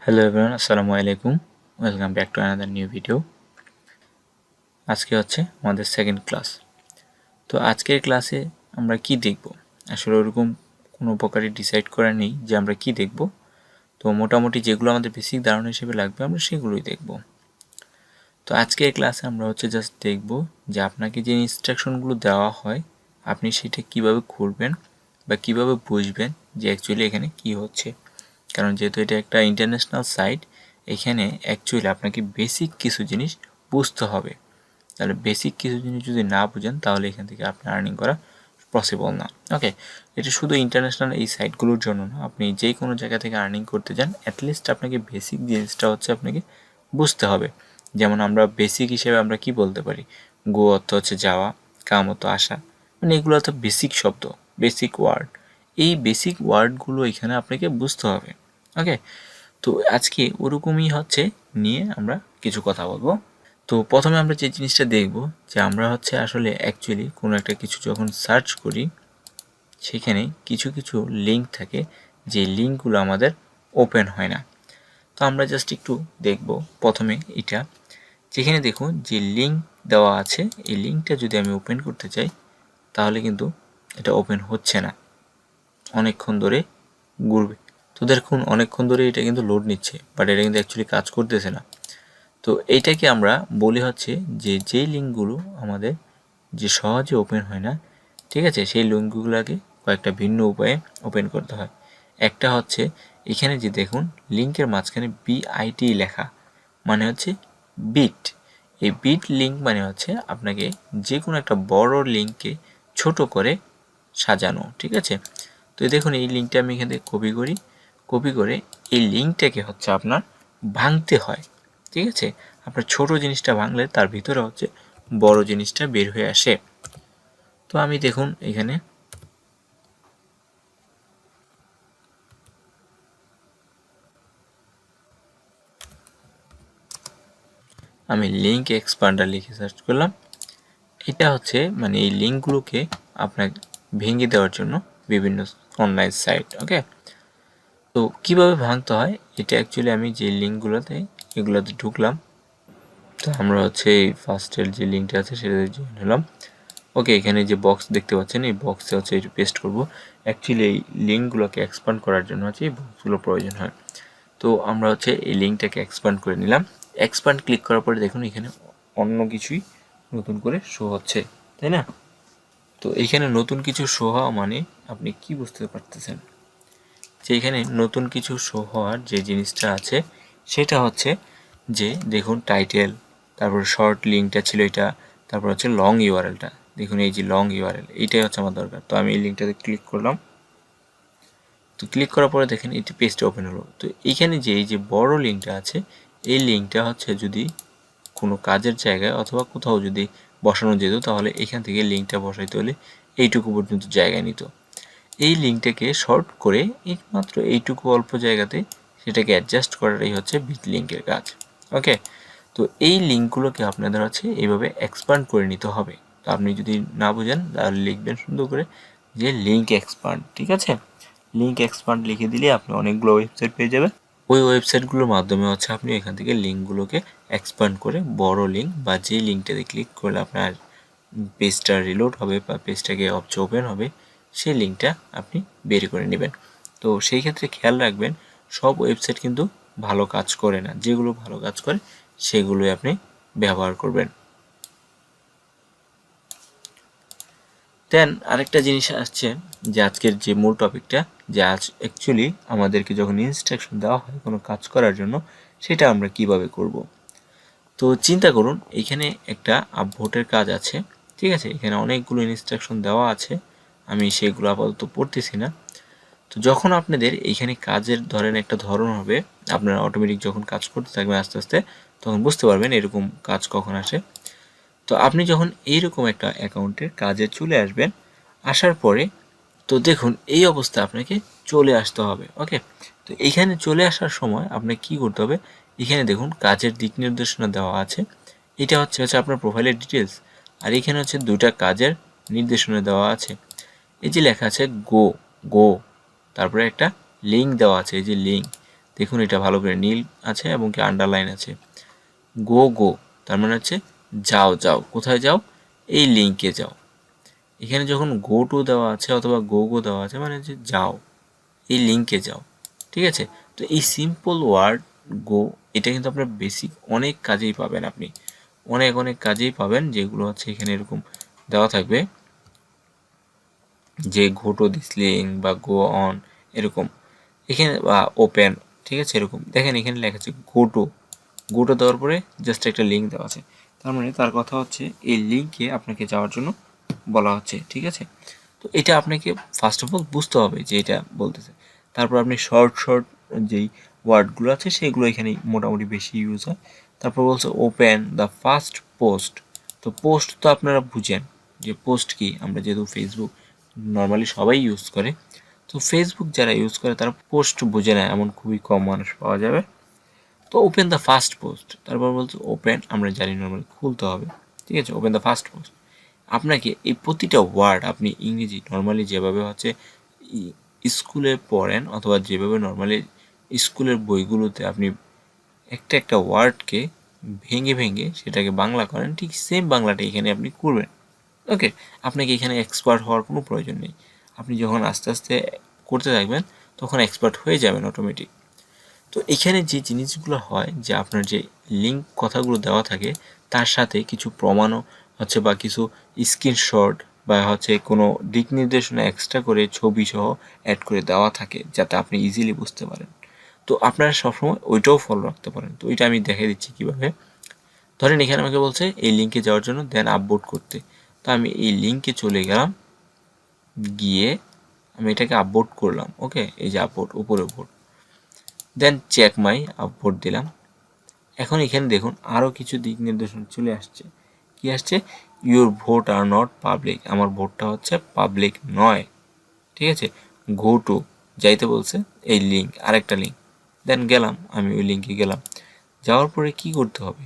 Hello everyone, আসসালামু আলাইকুম। Welcome back to another new video. আজকে হচ্ছে আমাদের সেকেন্ড ক্লাস। তো আজকের ক্লাসে আমরা কি দেখব, আসলে ওরকম কোনো প্রকারই ডিসাইড করা নেই যে আমরা কি দেখব। তো মোটামুটি যেগুলো আমাদের বেসিক ধারণা হিসেবে লাগবে আমরা সেগুলোই দেখব। তো আজকের ক্লাসে আমরা হচ্ছে জাস্ট দেখব যে আপনাকে যে ইনস্ট্রাকশনগুলো দেওয়া হয় আপনি সেটা কিভাবে করবেন বা কিভাবে বুঝবেন যে অ্যাকচুয়ালি এখানে কি হচ্ছে। কারণ যেহেতু এটা একটা ইন্টারন্যাশনাল সাইট, এখানে অ্যাকচুয়ালি আপনাকে বেসিক কিছু জিনিস বুঝতে হবে। তাহলে বেসিক কিছু জিনিস যদি না বুঝেন তাহলে এখান থেকে আপনার আর্নিং করা পসিবল না। ওকে, এটা শুধু ইন্টারন্যাশনাল এই সাইটগুলোর জন্য না, আপনি যে কোনো জায়গা থেকে আর্নিং করতে যান অ্যাটলিস্ট আপনাকে বেসিক জিনিসটা হচ্ছে আপনাকে বুঝতে হবে। যেমন আমরা বেসিক হিসেবে আমরা কি বলতে পারি, গো অর্থ হচ্ছে যাওয়া, কাম অর্থ আসা, মানে এগুলো তো বেসিক শব্দ, বেসিক ওয়ার্ড। এই বেসিক ওয়ার্ডগুলো এখানে আপনাকে বুঝতে হবে। ওকে, তো আজকে ওরকমই হচ্ছে নিয়ে আমরা কিছু কথা বলবো। তো প্রথমে আমরা যে জিনিসটা দেখব যে আমরা হচ্ছে আসলে অ্যাকচুয়ালি কোনো একটা কিছু যখন সার্চ করি সেখানে কিছু কিছু লিঙ্ক থাকে, যে লিঙ্কগুলো আমাদের ওপেন হয় না। তো আমরা জাস্ট একটু দেখব প্রথমে এটা, যেখানে দেখুন যে লিঙ্ক দেওয়া আছে, এই লিঙ্কটা যদি আমি ওপেন করতে চাই তাহলে কিন্তু এটা ওপেন হচ্ছে না, অনেকক্ষণ ধরে ঘুরবে। তো দেখুন অনেকক্ষণ ধরে এটা কিন্তু লোড নিচ্ছে, বাট এটা কিন্তু অ্যাকচুয়ালি কাজ করতেছে না। তো এইটাকে আমরা বলি হচ্ছে যে যেই লিঙ্কগুলো আমাদের যে সহজে ওপেন হয় না, ঠিক আছে, সেই লিঙ্কগুলোকে কয়েকটা ভিন্ন উপায়ে ওপেন করতে হয়। একটা হচ্ছে এখানে যে দেখুন লিঙ্কের মাঝখানে বিআইটি লেখা, মানে হচ্ছে বিট। এই বিট লিঙ্ক মানে হচ্ছে আপনাকে যে কোনো একটা বড় লিঙ্ককে ছোট করে সাজানো, ঠিক আছে। তো দেখুন এই লিঙ্কটা আমি এখান থেকে কপি করে এই লিঙ্কটাকে হচ্ছে আপনার ভাঙতে হয়, ঠিক আছে। আপনার ছোট জিনিসটা ভাঙলে তার ভিতরে হচ্ছে বড় জিনিসটা বের হয়ে আসে। তো আমি দেখুন এখানে আমি লিঙ্ক এক্সপান্ডার লিখে সার্চ করলাম। এটা হচ্ছে মানে এই লিঙ্কগুলোকে আপনার ভেঙে দেওয়ার জন্য বিভিন্ন অনলাইন সাইট। ওকে, তো কিভাবে ভাঙতে হয় এটা অ্যাকচুয়ালি আমি যে লিঙ্কগুলোতে এগুলোতে ঢুকলাম। তো আমরা হচ্ছে এই ফার্স্টের যে লিঙ্কটা আছে সেটা জয়েন হলাম। ওকে, এখানে যে বক্স দেখতে পাচ্ছেন এই বক্সে হচ্ছে এটা পেস্ট করব। অ্যাকচুয়ালি এই লিঙ্কগুলোকে এক্সপান্ড করার জন্য হচ্ছে এই বক্সগুলো প্রয়োজন হয়। তো আমরা হচ্ছে এই লিঙ্কটাকে এক্সপান্ড করে নিলাম। এক্সপান্ড ক্লিক করার পরে দেখুন এখানে অন্য কিছুই নতুন করে শো হচ্ছে, তাই না? তো এইখানে নতুন কিছু শো হওয়া মানে আপনি কি বুঝতে পারতেছেন যে এখানে নতুন কিছু শো হওয়ার যে জিনিসটা আছে সেটা হচ্ছে যে দেখুন টাইটেল, তারপর শর্ট লিঙ্কটা ছিল এটা, তারপর হচ্ছে লং ইউআরএলটা। দেখুন এই যে লং ইউআরএল, এইটাই হচ্ছে আমার দরকার। তো আমি এই লিঙ্কটাতে ক্লিক করলাম। তো ক্লিক করার পরে দেখেন এটি পেজটা ওপেন হলো। তো এইখানে যে এই যে বড় লিঙ্কটা আছে, এই লিঙ্কটা হচ্ছে যদি কোনো কাজের জায়গায় অথবা কোথাও যদি বসানো যেত তাহলে এখান থেকে লিঙ্কটা বসাইতে হলে এইটুকু পর্যন্ত জায়গা নিত। এই লিঙ্কটাকে শর্ট করে মাত্র এইটুকু অল্প জায়গাতে সেটাকে অ্যাডজাস্ট করাটাই হচ্ছে বিট লিঙ্কের কাজ। ওকে, তো এই লিঙ্কগুলোকে আপনাদের হচ্ছে এইভাবে এক্সপান্ড করে নিতে হবে। তো আপনি যদি না বুঝেন তাহলে লিখবেন সুন্দর করে যে লিঙ্ক এক্সপান্ড, ঠিক আছে। লিঙ্ক এক্সপান্ড লিখে দিলে আপনি অনেকগুলো ওয়েবসাইট পেয়ে যাবেন। ওই ওয়েবসাইটগুলোর মাধ্যমে হচ্ছে আপনি এখান থেকে লিঙ্কগুলোকে এক্সপান্ড করে বড় লিঙ্ক বা যেই লিঙ্কটাতে ক্লিক করলে আপনার পেজটা রিলোড হবে বা পেজটাকে ওপেন হবে সেই লিঙ্কটা আপনি বের করে নেবেন। তো সেই ক্ষেত্রে খেয়াল রাখবেন সব ওয়েবসাইট কিন্তু ভালো কাজ করে না, যেগুলো ভালো কাজ করে সেগুলোই আপনি ব্যবহার করবেন। দেন আরেকটা জিনিস আসছে যে আজকের যে মূল টপিকটা, যে আজ অ্যাকচুয়ালি আমাদেরকে যখন ইনস্ট্রাকশন দেওয়া হয় কোনো কাজ করার জন্য সেটা আমরা কিভাবে করব। তো চিন্তা করুন এখানে একটা আপভোটের কাজ আছে, ঠিক আছে। এখানে অনেকগুলো ইনস্ট্রাকশন দেওয়া আছে, আমি সেগুলো আপাতত পড়তেছি না। তো যখন আপনাদের এইখানে কাজের ধরেন একটা ধরন হবে, আপনারা অটোমেটিক যখন কাজ করতে থাকবেন আস্তে আস্তে তখন বুঝতে পারবেন এরকম কাজ কখন আসে। তো আপনি যখন এইরকম একটা অ্যাকাউন্টের কাজে চলে আসবেন, আসার পরে তো দেখুন এই অবস্থা আপনাকে চলে আসতে হবে। ওকে, তো এইখানে চলে আসার সময় আপনাকে কি করতে হবে, এখানে দেখুন কাজের দিক নির্দেশনা দেওয়া আছে। এটা হচ্ছে আপনার প্রোফাইলের ডিটেলস, আর এখানে হচ্ছে দুটা কাজের নির্দেশনা দেওয়া আছে। এই যে লেখা আছে গো গো, তারপরে একটা লিঙ্ক দেওয়া আছে, এই যে লিঙ্ক, দেখুন এটা ভালো করে নীল আছে এবং কি আন্ডারলাইন আছে। গো গো তার মানে হচ্ছে যাও যাও, কোথায় যাও? এই লিঙ্কে যাও। এখানে যখন গো টু দেওয়া আছে অথবা গো গো দেওয়া আছে মানে হচ্ছে যাও, এই লিঙ্কে যাও। ঠিক আছে, তো এই সিম্পল ওয়ার্ড গো এটা কিন্তু আপনার বেসিক অনেক কাজেই পাবেন, আপনি অনেক অনেক কাজেই পাবেন, যেগুলো হচ্ছে এখানে এরকম দেওয়া থাকবে যে গো টু দিস লিঙ্ক বা গো অন এরকম, এখানে বা ওপেন। ঠিক আছে, এরকম দেখেন এখানে লেখা আছে গো টু দেওয়ার পরে জাস্ট একটা লিঙ্ক দেওয়া আছে, তার মানে তার কথা হচ্ছে এই লিঙ্কে আপনাকে যাওয়ার জন্য বলা হচ্ছে। ঠিক আছে, তো এটা আপনাকে ফার্স্ট অফ অল বুঝতে হবে যে এটা বলতেছে। তারপর আপনি শর্ট শর্ট যেই ওয়ার্ডগুলো আছে সেগুলো এখানে মোটামুটি বেশি ইউজ হয়। তারপর বলছে ওপেন দ্য ফার্স্ট পোস্ট। তো পোস্ট তো আপনারা বুঝেন যে পোস্ট কি, আমরা যেহেতু ফেসবুক নর্মালি সবাই ইউজ করে, তো ফেসবুক যারা ইউজ করে তারা পোস্ট বোঝে না এমন খুবই কম মানুষ পাওয়া যাবে। তো ওপেন দ্য ফার্স্ট পোস্ট, তারপর বলছে ওপেন, আমরা জানি নর্মালি খুলতে হবে। ঠিক আছে, ওপেন দ্য ফার্স্ট পোস্ট। আপনাকে এই প্রতিটা ওয়ার্ড আপনি ইংরেজি নর্মালি যেভাবে হচ্ছে স্কুলে পড়েন অথবা যেভাবে নর্মালি স্কুলের বইগুলোতে আপনি একটা একটা ওয়ার্ডকে ভেঙে ভেঙে সেটাকে বাংলা করেন, ঠিক সেম বাংলাটা এখানে আপনি করবেন। ওকে, আপনাকে এখানে এক্সপার্ট হওয়ার কোনো প্রয়োজন নেই। আপনি যখন আস্তে আস্তে করতে থাকবেন তখন এক্সপার্ট হয়ে যাবেন অটোমেটিক। তো এখানে যে জিনিসগুলো হয় যে আপনার যে লিঙ্ক কথাগুলো দেওয়া থাকে তার সাথে কিছু প্রমাণও হচ্ছে বা কিছু স্ক্রিনশট বা হচ্ছে কোনো দিক নির্দেশনা এক্সট্রা করে ছবি সহ অ্যাড করে দেওয়া থাকে যাতে আপনি ইজিলি বুঝতে পারেন। তো আপনারা সবসময় ওইটাও ফলো রাখতে পারেন। তো ওইটা আমি দেখিয়ে দিচ্ছি কীভাবে। ধরেন এখানে আমাকে বলছে এই লিঙ্কে যাওয়ার জন্য দেন আপলোড করতে, তো আমি এই লিঙ্কে চলে গেলাম, গিয়ে আমি এটাকে আপলোড করলাম। ওকে, এই যে আপলোড, উপরে vote, then check my upload দিলাম। এখন এখানে দেখুন আরও কিছু দিক নির্দেশনা চলে আসছে। কি আসছে? Your vote are not public, আমার ভোটটা হচ্ছে পাবলিক নয়। ঠিক আছে, গো টু যাইতে বলছে এই লিঙ্ক, আরেকটা লিঙ্ক, দেন গেলাম, আমি ওই লিঙ্কে গেলাম। যাওয়ার পরে কি করতে হবে?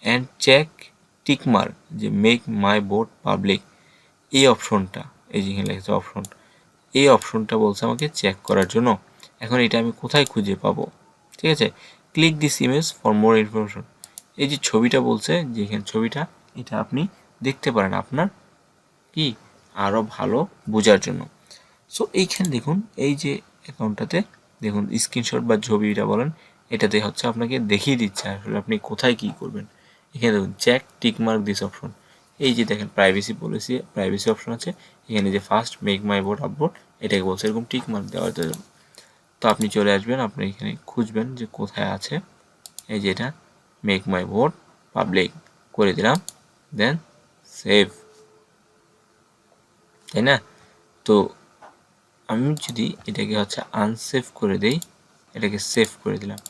অ্যান্ড চেক টিকমার্ক, যে মেক মাই ভোট পাবলিক, এই অপশনটা, এই যে এখানে লেখা অপশন, এই অপশনটা বলছে আমাকে চেক করার জন্য। এখন এটা আমি কোথায় খুঁজে পাবো? ঠিক আছে, click this image for more information, এই যে ছবিটা বলছে যে এখানে ছবিটা, এটা আপনি দেখতে পারেন আপনার কি আরও ভালো বোঝার জন্য। সো এইখানে দেখুন এই যে অ্যাকাউন্টটাতে দেখুন স্ক্রিনশট বা ছবিটা বলেন, এটাতে হচ্ছে আপনাকে দেখিয়ে দিচ্ছে আসলে আপনি কোথায় কী করবেন। এখানে দেখুন চেক টিকমার্ক দিস অপশন, এই যে দেখেন প্রাইভেসি পলিসি, প্রাইভেসি অপশন আছে এখানে, যে ফার্স্ট মেক মাই ভোট আপলোড, এটাকে বলছে এরকম টিকমার্ক দেওয়ার জন্য। তো আপনি চলে আসবেন, আপনি এখানে খুঁজবেন যে কোথায় আছে, এই যে এটা মেক মাই ভোট পাবলিক করে দিলাম, দেন সেভ, তাই না? তো আমি যদি এটাকে হচ্ছে আনসেভ করে দেই, এটাকে সেভ করে দিলাম,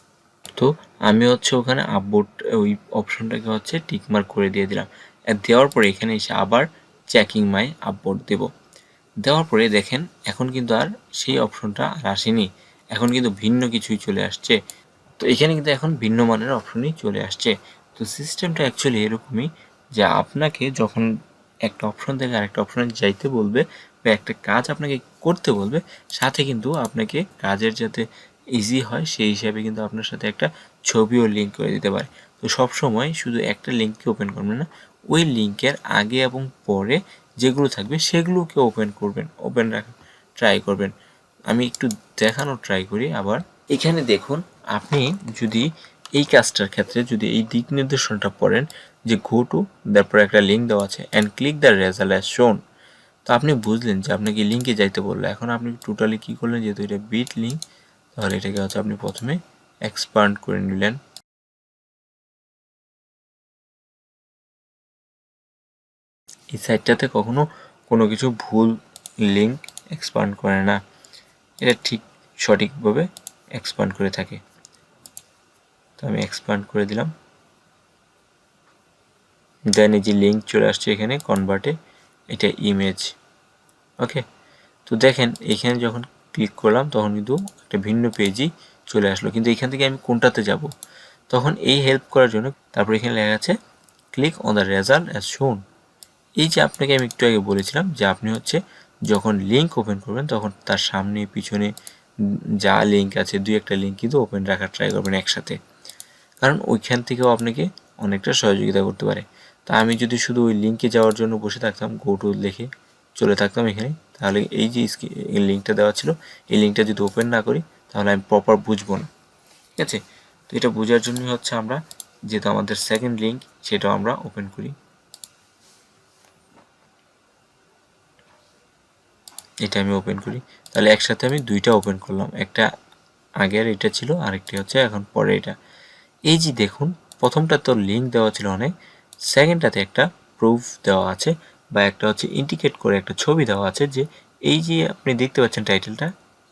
তো আমি হচ্ছে ওখানে আপলোড ওই অপশনটাকে হচ্ছে টিকমার্ক করে দিয়ে দিলাম। দেওয়ার পরে এখানে এসে আবার চেকিং মাই আপলোড দেব। দেওয়ার পরে দেখেন এখন কিন্তু আর সেই অপশনটা আর আসেনি, এখন কিন্তু ভিন্ন কিছুই চলে আসছে। তো এখানে কিন্তু এখন ভিন্ন মানের অপশনই চলে আসছে। তো সিস্টেমটা অ্যাকচুয়ালি এরকমই যে আপনাকে যখন একটা অপশন থেকে আরেকটা অপশনে যাইতে বলবে বা একটা কাজ আপনাকে করতে বলবে, সাথে কিন্তু আপনাকে কাজের যাতে ইজি হয় সেই হিসাবে কিন্তু আপনার সাথে একটা ছবিও লিঙ্ক করে দিতে পারে। তো সব সময় শুধু একটা লিঙ্ককে ওপেন করবেন না, ওই লিঙ্কের আগে এবং পরে যেগুলো থাকবে সেগুলোকে ওপেন করবেন, ওপেন রাখার ট্রাই করবেন। আমি একটু দেখানোর ট্রাই করি আবার। এখানে দেখুন আপনি যদি এই কাজটার ক্ষেত্রে যদি এই দিক নির্দেশনাটা পড়েন যে গো টু, তারপরে একটা লিঙ্ক দেওয়া আছে and click the result as শোন, তো আপনি বুঝলেন যে আপনাকে লিঙ্কে যাইতে বললো। এখন আপনি টোটালি কী করলেন, যেহেতু এটা বিট লিঙ্ক, তাহলে এটাকে হচ্ছে আপনি প্রথমে এক্সপান্ড করে নিলেন। এই সাইটটাতে কখনো কোনো কিছু ভুল লিঙ্ক এক্সপান্ড করে না, এটা ঠিক সঠিকভাবে এক্সপান্ড করে থাকে। তো আমি এক্সপান্ড করে দিলাম, দেন এই যে লিঙ্ক চলে আসছে এখানে কনভার্টে, এটা ইমেজ। ওকে, তো দেখেন এখানে যখন ক্লিক করলাম তখন কিন্তু একটা ভিন্ন পেজই চলে আসলো, কিন্তু এখান থেকে আমি কোনটাতে যাব? তখন এই হেল্প করার জন্য তারপর এখানে লেখা আছে click on the result as শোন। এই যে আপনাকে আমি একটু আগে বলেছিলাম যে আপনি হচ্ছে যখন লিঙ্ক ওপেন করবেন তখন তার সামনে পিছনে যা লিঙ্ক আছে 2-1টা লিঙ্ক কিন্তু ওপেন রাখার ট্রাই করবেন একসাথে, কারণ ওইখান থেকেও আপনাকে অনেকটা সহযোগিতা করতে পারে। তা আমি যদি শুধু ওই লিঙ্কে যাওয়ার জন্য বসে থাকতাম, গো টু লিখে চলে থাকতাম এখানে, তাহলে এই যে লিঙ্কটা দেওয়া ছিল এই লিঙ্কটা যদি ওপেন না করি তাহলে আমি প্রপার বুঝবো না। ঠিক আছে, তো এটা বোঝার জন্যই হচ্ছে আমরা যেহেতু আমাদের সেকেন্ড লিঙ্ক সেটাও আমরা ওপেন করি। এটা আমি ওপেন করি, তাহলে একসাথে আমি 2টা ওপেন করলাম, একটা আগের এটা ছিল আরেকটি হচ্ছে এখন পরে এটা। এই যে দেখুন প্রথমটা তো লিঙ্ক দেওয়া ছিল অনেক, সেকেন্ডটাতে একটা প্রুফ দেওয়া আছে বা একটা হচ্ছে ইন্ডিকেট করে একটা ছবি দেওয়া আছে যে এই যে আপনি দেখতে পাচ্ছেন টাইটেলটা,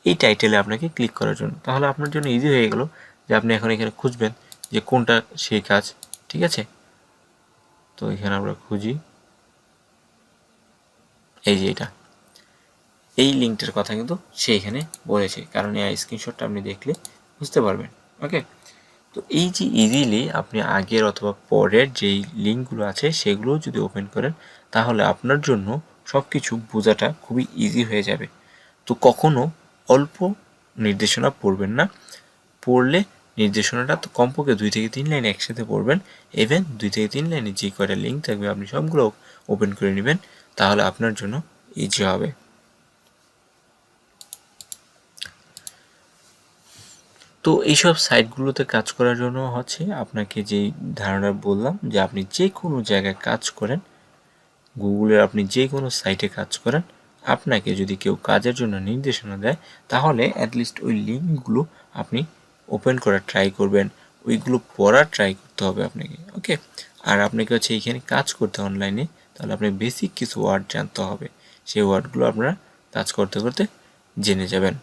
এই টাইটেলে আপনাকে ক্লিক করার জন্য। তাহলে আপনার জন্য ইজি হয়ে গেল যে আপনি এখন এখানে খুঁজবেন যে কোনটা সেই কাজ। ঠিক আছে, তো এখানে আমরা খুঁজি, এই যে এটা, এই লিঙ্কটার কথা কিন্তু সে এখানে বলেছে, কারণ এই স্ক্রিনশটটা আপনি দেখলে বুঝতে পারবেন। ওকে, তো এই যে ইজিলি আপনি আগের অথবা পরের যেই লিঙ্কগুলো আছে সেগুলো যদি ওপেন করেন তাহলে আপনার জন্য সব কিছু বোঝাটা খুবই ইজি হয়ে যাবে। তো কখনো অল্প নির্দেশনা পড়বেন না, পড়লে নির্দেশনাটা তো কমপক্ষে 2 থেকে 3 লাইন একসাথে পড়বেন। ইভেন 2 থেকে 3 লাইনে যে কয়টা লিঙ্ক থাকবে আপনি সবগুলো ওপেন করে নেবেন, তাহলে আপনার জন্য ইজি হবে। তো এইসব সাইটগুলোতে কাজ করার জন্য হচ্ছে আপনাকে যেই ধারণা বললাম যে আপনি যে কোনো জায়গায় কাজ করেন, গুগলের আপনি যে কোনো সাইটে কাজ করেন, আপনাকে যদি কেউ কাজের জন্য নির্দেশনা দেয় তাহলে অ্যাটলিস্ট ওই লিঙ্কগুলো আপনি ওপেন করার ট্রাই করবেন, ওইগুলো পড়ার ট্রাই করতে হবে আপনাকে। ওকে, আর আপনাকে হচ্ছে এইখানে কাজ করতে অনলাইনে, তাহলে আপনি বেসিক কিছু ওয়ার্ড জানতে হবে, সেই ওয়ার্ডগুলো আপনারা কাজ করতে করতে জেনে যাবেন।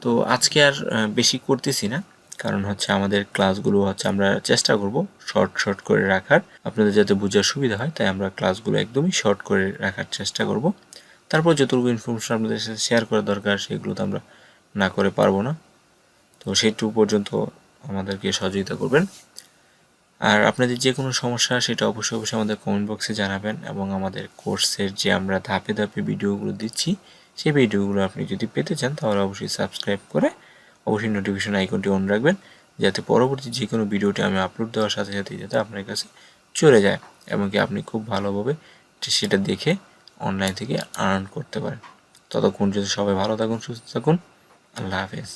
তো আজকে আর বেশি করতেছি না, কারণ হচ্ছে আমাদের ক্লাসগুলো হচ্ছে আমরা চেষ্টা করব শর্ট শর্ট করে রাখার, আপনাদের যাতে বোঝার সুবিধা হয়, তাই আমরা ক্লাসগুলো একদমই শর্ট করে রাখার চেষ্টা করব। তারপর যতটুকু ইনফরমেশন আপনাদের সাথে শেয়ার করা দরকার সেগুলো তো আমরা না করে পারবো না, তো সেইটুকু পর্যন্ত আমাদেরকে সহযোগিতা করবেন। আর আপনাদের যে কোনো সমস্যা সেটা অবশ্যই অবশ্যই আমাদের কমেন্ট বক্সে জানাবেন, এবং আমাদের কোর্সের যে আমরা ধাপে ধাপে ভিডিওগুলো দিচ্ছি সেই ভিডিওগুলো আপনি যদি পেতে চান তাহলে অবশ্যই সাবস্ক্রাইব করে অবশ্যই নোটিফিকেশন আইকনটি অন রাখবেন, যাতে পরবর্তী যে কোনো ভিডিওটি আমি আপলোড দেওয়ার সাথে সাথেই যাতে আপনার কাছে চলে যায়, এবং কি আপনি খুব ভালোভাবে সেটা দেখে অনলাইন থেকে আর্ন করতে পারেন। ততক্ষণ যদি সবাই ভালো থাকুন, সুস্থ থাকুন, আল্লাহ হাফেজ।